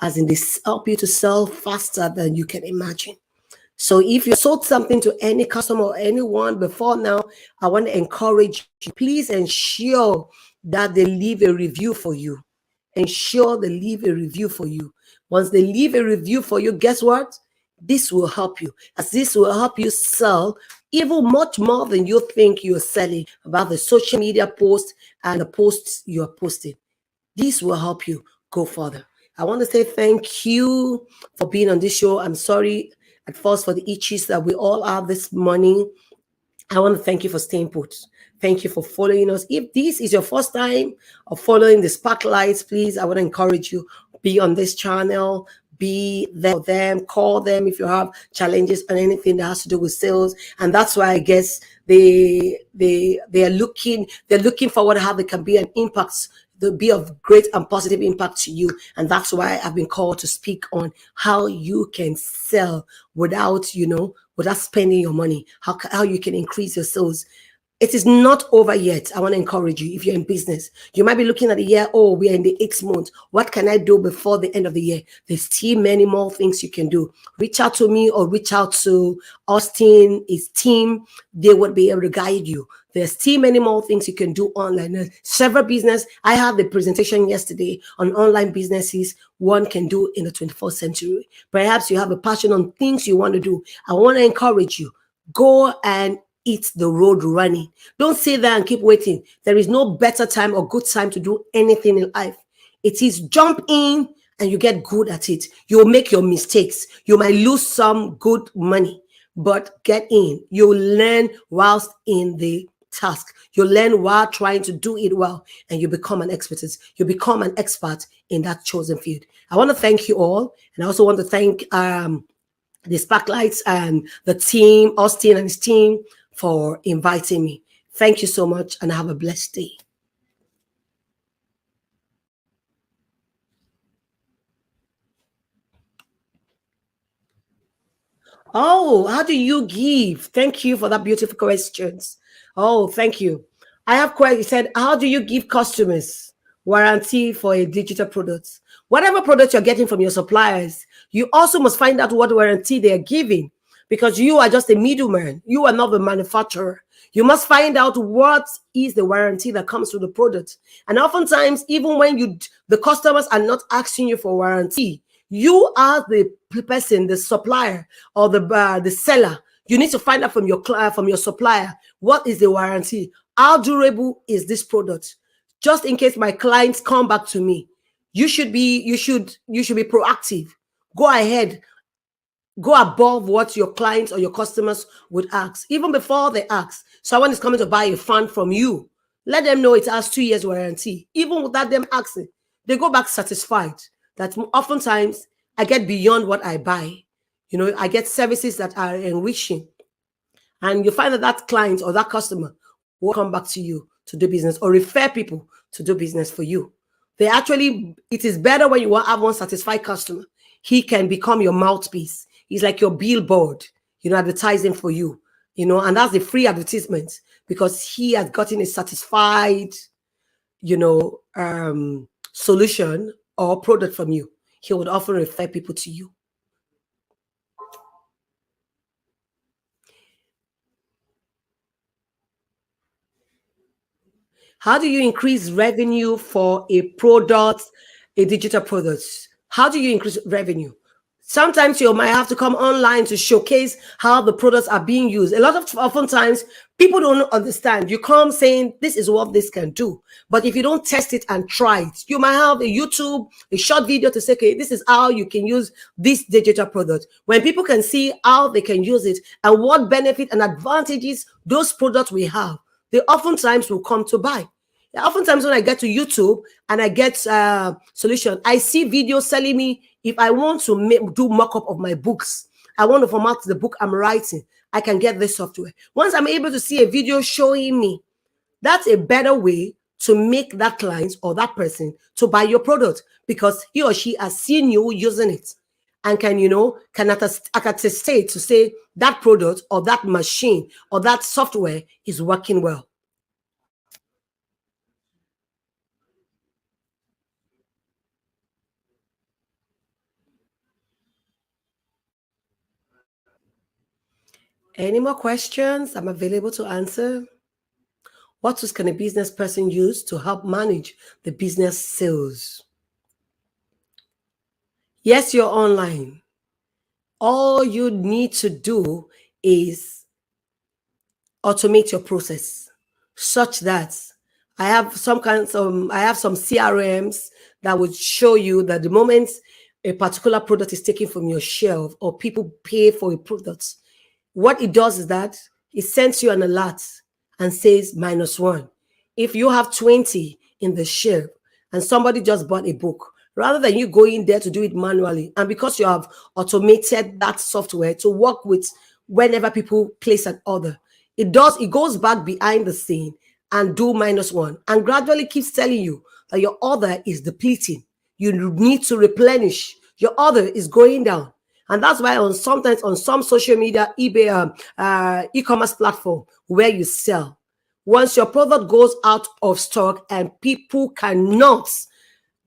B: as in they help you to sell faster than you can imagine. So if you sold something to any customer or anyone before now, I want to encourage you, please ensure that they leave a review for you. Ensure they leave a review for you. Once they leave a review for you, guess what? This will help you, as this will help you sell even much more than you think you're selling about the social media posts and the posts you're posting. This will help you go further. I want to say thank you for being on this show. I'm sorry at first for the itches that we all have this morning. I want to thank you for staying put. Thank you for following us. If this is your first time of following the spotlights, please, I want to encourage you, be on this channel, be there for them, call them if you have challenges on anything that has to do with sales. And that's why I guess they're looking forward to how they can be an impact, to be of great and positive impact to you. And that's why I've been called to speak on how you can sell without spending your money, how you can increase your sales. It is not over yet. I want to encourage you. If you're in business, you might be looking at the year. Oh, we're in the 8th month. What can I do before the end of the year? There's still many more things you can do. Reach out to me or reach out to Austin, his team. They would be able to guide you. There's still many more things you can do online. There's several business. I had the presentation yesterday on online businesses one can do in the 21st century. Perhaps you have a passion on things you want to do. I want to encourage you. Go and hit the road running. Don't sit there and keep waiting. There is no better time or good time to do anything in life. It is jump in and you get good at it. You'll make your mistakes. You might lose some good money, but get in. You'll learn whilst in the task. You learn while trying to do it well, and you become an expert. You become an expert in that chosen field. I want to thank you all, and I also want to thank the Spotlights and the team, Austin and his team, for inviting me. Thank you so much, and have a blessed day. Oh, how do you give? Thank you for that beautiful questions. Oh, thank you. I have quite said, how do you give customers warranty for a digital product? Whatever product you're getting from your suppliers, you also must find out what warranty they are giving, because you are just a middleman. You are not the manufacturer. You must find out what is the warranty that comes with the product. And oftentimes, even when the customers are not asking you for warranty, you are the person, the supplier or the seller. You need to find out from your supplier, what is the warranty? How durable is this product? Just in case my clients come back to me, you should be proactive. Go ahead. Go above what your clients or your customers would ask, even before they ask. Someone is coming to buy a fan from you. Let them know it has 2 years warranty. Even without them asking, they go back satisfied. That oftentimes I get beyond what I buy. I get services that are enriching. And you find that client or that customer will come back to you to do business or refer people to do business for you. It is better when you have one satisfied customer. He can become your mouthpiece. He's like your billboard, advertising for you, and that's the free advertisement, because he has gotten a satisfied, solution or product from you. he would often refer people to you. How do you increase revenue for a product, a digital product? How do you increase revenue? Sometimes you might have to come online to showcase how the products are being used. A lot of oftentimes people don't understand. You come saying this is what this can do, but if you don't test it and try it, you might have a YouTube, a short video to say, okay, this is how you can use this digital product. When people can see how they can use it and what benefit and advantages those products we have, they oftentimes will come to buy. Oftentimes when I get to YouTube and I get solution, I see videos selling me if I want to do mock-up of my books, I want to format the book I'm writing, I can get this software. Once I'm able to see a video showing me, that's a better way to make that client or that person to buy your product because he or she has seen you using it and can attest to say that product or that machine or that software is working well. Any more questions? I'm available to answer. What tools can a business person use to help manage the business sales? Yes, you're online. All you need to do is automate your process such that I have some CRMs that would show you that the moment a particular product is taken from your shelf or people pay for a product, what it does is that it sends you an alert and says -1. If you have 20 in the shelf and somebody just bought a book, rather than you going there to do it manually, and because you have automated that software to work with whenever people place an order, it goes back behind the scene and do -1 and gradually keeps telling you that your order is depleting. You need to replenish. Your order is going down. And that's why sometimes on some social media, eBay, e-commerce platform where you sell, once your product goes out of stock and people cannot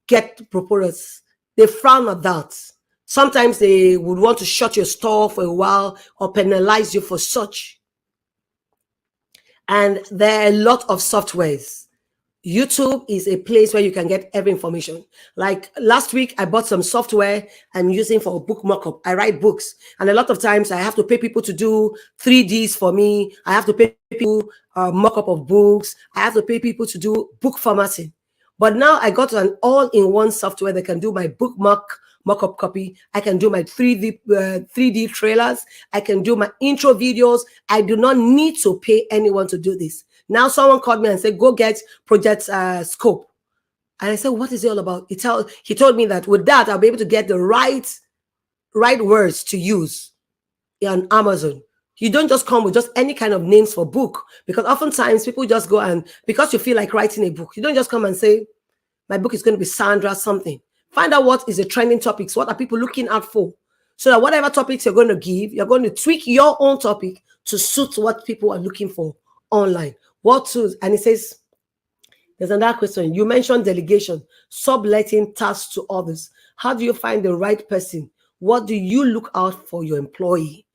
B: get products, they frown at that. Sometimes they would want to shut your store for a while or penalize you for such. And there are a lot of softwares. YouTube is a place where you can get every information. Like last week, I bought some software I'm using for a book mock-up. I write books, and a lot of times I have to pay people to do 3Ds for me. I have to pay people mock-up of books. I have to pay people to do book formatting. But now I got an all-in-one software that can do my book mock-up copy. I can do my 3D trailers. I can do my intro videos. I do not need to pay anyone to do this. Now someone called me and said, go get project scope. And I said, what is it all about? He told me that with that, I'll be able to get the right words to use on Amazon. You don't just come with just any kind of names for book, because oftentimes people just go and, because you feel like writing a book, you don't just come and say, my book is going to be Sandra something. Find out what is the trending topics. What are people looking out for? So that whatever topics you're going to give, you're going to tweak your own topic to suit what people are looking for online. What tools? And it says, there's another question. You mentioned delegation, subletting tasks to others. How do you find the right person? What do you look out for your employee?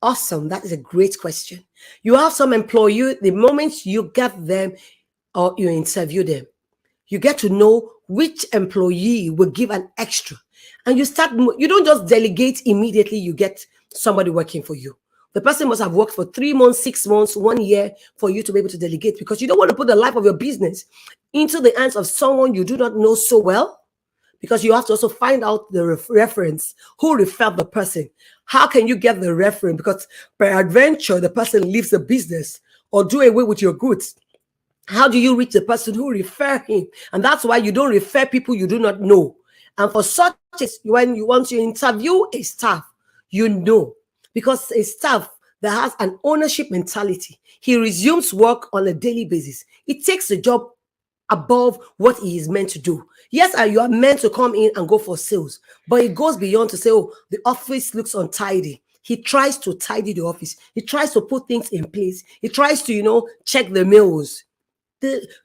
B: Awesome. That is a great question. You have some employee, the moment you get them or you interview them, you get to know which employee will give an extra. And you don't just delegate immediately, you get somebody working for you. The person must have worked for 3 months, 6 months, 1 year for you to be able to delegate, because you don't want to put the life of your business into the hands of someone you do not know so well, because you have to also find out the reference, who referred the person. How can you get the reference? Because peradventure, the person leaves the business or do away with your goods. How do you reach the person who referred him? And that's why you don't refer people you do not know. And for such, when you want to interview a staff, you know, because a staff that has an ownership mentality, he resumes work on a daily basis. It takes the job above what he is meant to do. Yes, you are meant to come in and go for sales, but it goes beyond to say, oh, the office looks untidy. He tries to tidy the office. He tries to put things in place. He tries to, check the mails.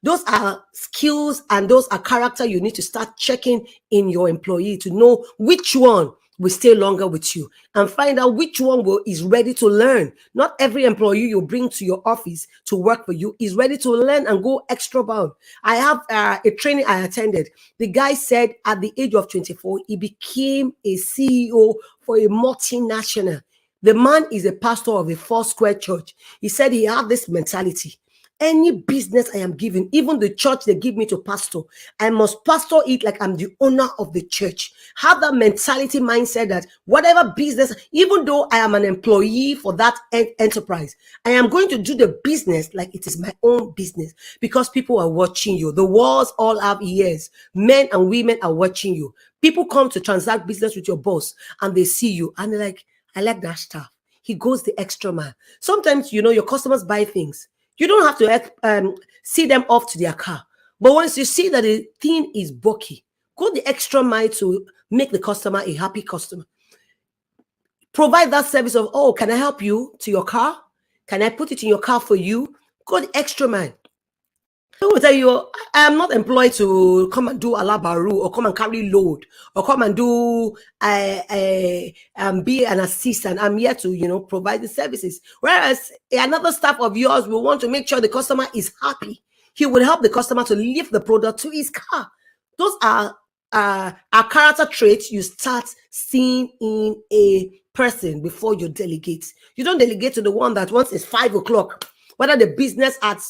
B: those are skills and those are character you need to start checking in your employee to know which one will stay longer with you and find out which one is ready to learn. Not every employee you bring to your office to work for you is ready to learn and go extra bound. I have a training I attended. The guy said at the age of 24, he became a CEO for a multinational. The man is a pastor of a Four-Square church. He said he had this mentality. Any business I am given, even the church they give me to pastor, I must pastor it like I'm the owner of the church. Have that mentality mindset that whatever business, even though I am an employee for that enterprise, I am going to do the business like it is my own business because people are watching you. The walls all have ears. Men and women are watching you. People come to transact business with your boss and they see you and they're like, I like that stuff. He goes the extra mile. Sometimes, your customers buy things. You don't have to see them off to their car. But once you see that the thing is bulky, go the extra mile to make the customer a happy customer. Provide that service of, oh, can I help you to your car? Can I put it in your car for you? Go the extra mile. I will tell you, I am not employed to come and do alabaru or come and carry load or come and do be an assistant. I'm here to provide the services. Whereas another staff of yours will want to make sure the customer is happy. He will help the customer to lift the product to his car. Those are character traits you start seeing in a person before you delegate. You don't delegate to the one that once it's 5 o'clock, whether the business at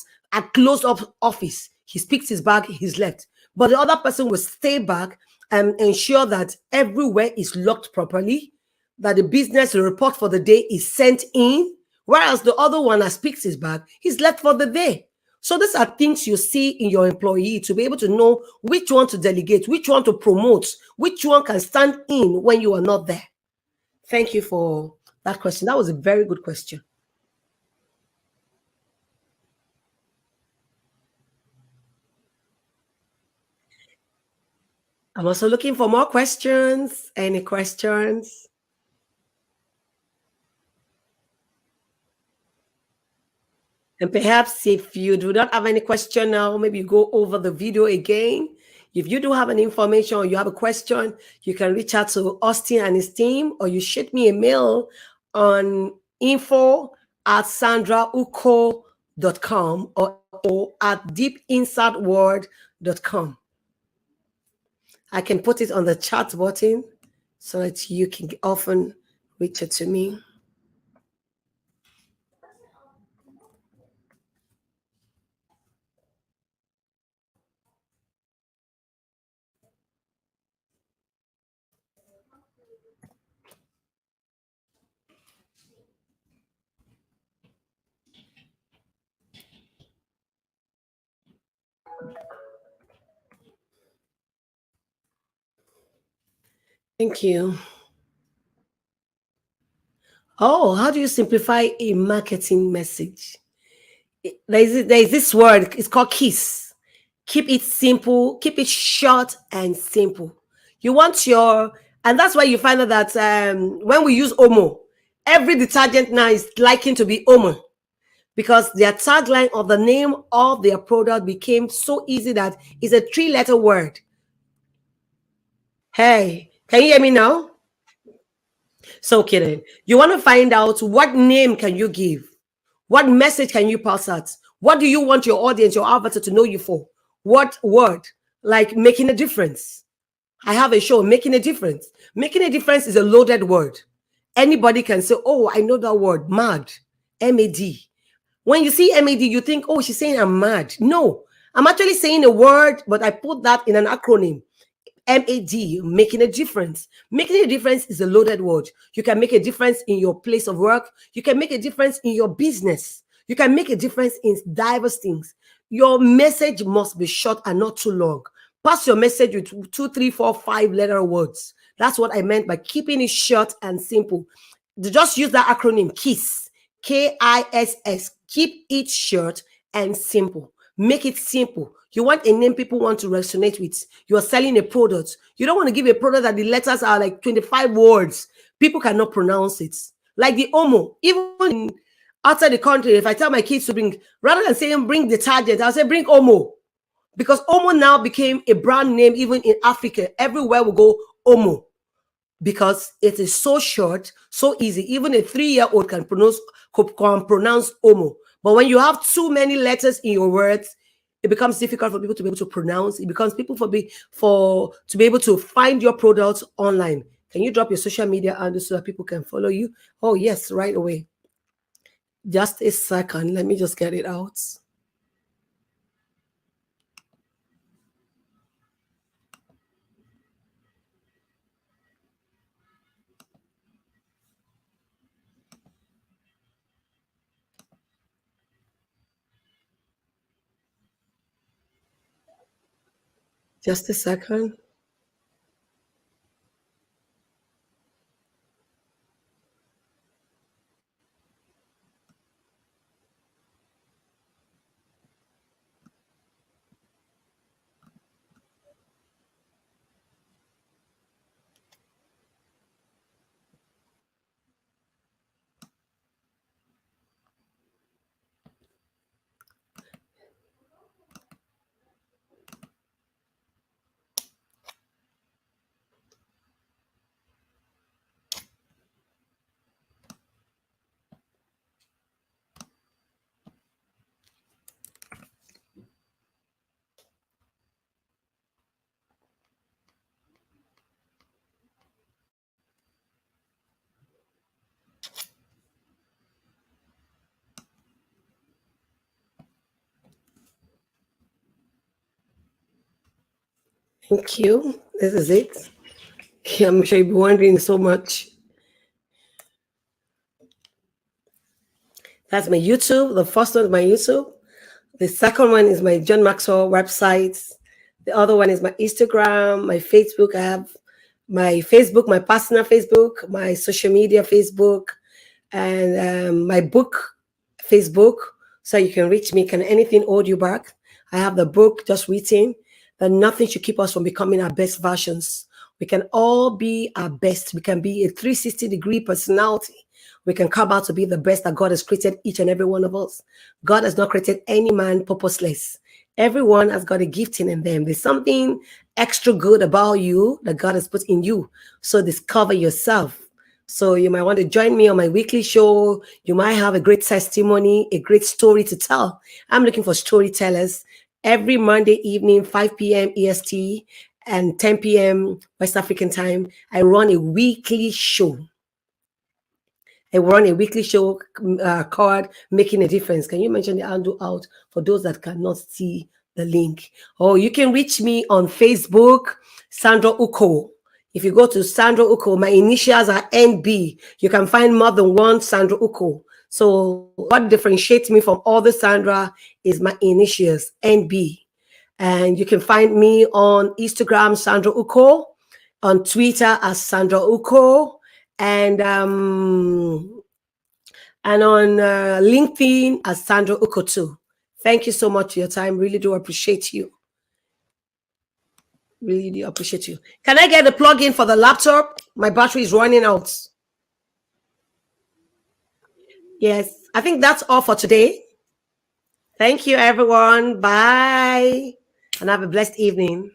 B: closed up office, he picks his bag, he's left. But the other person will stay back and ensure that everywhere is locked properly, that the business report for the day is sent in, whereas the other one has picked his bag, he's left for the day. So these are things you see in your employee to be able to know which one to delegate, which one to promote, which one can stand in when you are not there. Thank you for that question. That was a very good question. I'm also looking for more questions. Any questions? And perhaps if you do not have any question now, maybe you go over the video again. If you do have any information or you have a question, you can reach out to Austin and his team, or you shoot me a mail on info@sandrauko.com or at deepinsightword.com. I can put it on the chat button so that you can often reach it to me. Thank you. Oh, how do you simplify a marketing message? There is this word, it's called KISS. Keep it simple, keep it short and simple. You want and that's why you find out that when we use Omo, every detergent now is liking to be Omo because their tagline or the name of their product became so easy that it's a 3-letter word. Hey, can you hear me now? So, kidding. You want to find out what name can you give? What message can you pass out? What do you want your audience, your avatar to know you for? What word? Like making a difference. I have a show, Making a Difference. Making a difference is a loaded word. Anybody can say, oh, I know that word, mad, M-A-D. When you see M-A-D, you think, oh, she's saying I'm mad. No, I'm actually saying a word, but I put that in an acronym. MAD, making a difference. Making a difference is a loaded word. You can make a difference in your place of work. You can make a difference in your business. You can make a difference in diverse things. Your message must be short and not too long. Pass your message with 2, 3, 4, 5-letter words. That's what I meant by keeping it short and simple. Just use that acronym KISS, KISS. Keep it short and simple. Make it simple. You want a name people want to resonate with. You are selling a product. You don't want to give a product that the letters are like 25 words. People cannot pronounce it. Like the Omo. Even Outside the country, if I tell my kids to bring, rather than saying bring detergent, I'll say bring Omo. Because Omo now became a brand name even in Africa. Everywhere we go, Omo. Because it is so short, so easy. Even a 3-year-old can pronounce Omo. But when you have too many letters in your words, it becomes difficult for people to be able to pronounce. It becomes people for to be able to find your products online. Can you drop your social media handle so that people can follow you? Oh yes, right away. Just a second. Let me just get it out. Just a second. Thank you. This is it. I'm sure you'll be wondering so much. That's my YouTube. The first one is my YouTube. The second one is my John Maxwell website. The other one is my Instagram, my Facebook. I have my Facebook, my personal Facebook, my social media Facebook, and my book Facebook. So you can reach me. Can anything hold you back? I have the book just written that nothing should keep us from becoming our best versions. We can all be our best. We can be a 360-degree personality. We can come out to be the best that God has created each and every one of us. God has not created any man purposeless. Everyone has got a gifting in them. There's something extra good about you that God has put in you. So discover yourself. So you might want to join me on my weekly show. You might have a great testimony, a great story to tell. I'm looking for storytellers every Monday evening, 5 p.m. EST and 10 p.m. West African time. I run a weekly show. Called Making a Difference. Can you mention the handle out for those that cannot see the link? Or you can reach me on Facebook, Sandra Uko. If you go to Sandra Uko, my initials are NB. You can find more than one Sandra Uko. So what differentiates me from all the Sandra is my initials, NB. And you can find me on Instagram, Sandra Uko, on Twitter as Sandra Uko, and on LinkedIn as Sandra Uko too. Thank you so much for your time. Really do appreciate you. Really do appreciate you. Can I get a plug-in for the laptop? My battery is running out. Yes, I think that's all for today. Thank you, everyone. Bye. And have a blessed evening.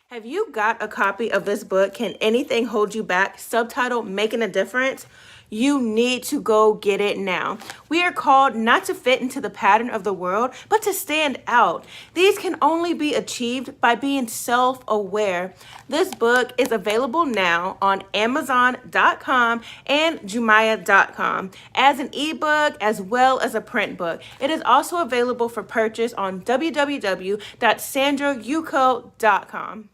C: Have you got a copy of this book, Can Anything Hold You Back? Subtitle, Making a Difference? You need to go get it now. We are called not to fit into the pattern of the world, but to stand out. These can only be achieved by being self-aware. This book is available now on Amazon.com and Jumaya.com as an ebook as well as a print book. It is also available for purchase on www.sandrauko.com.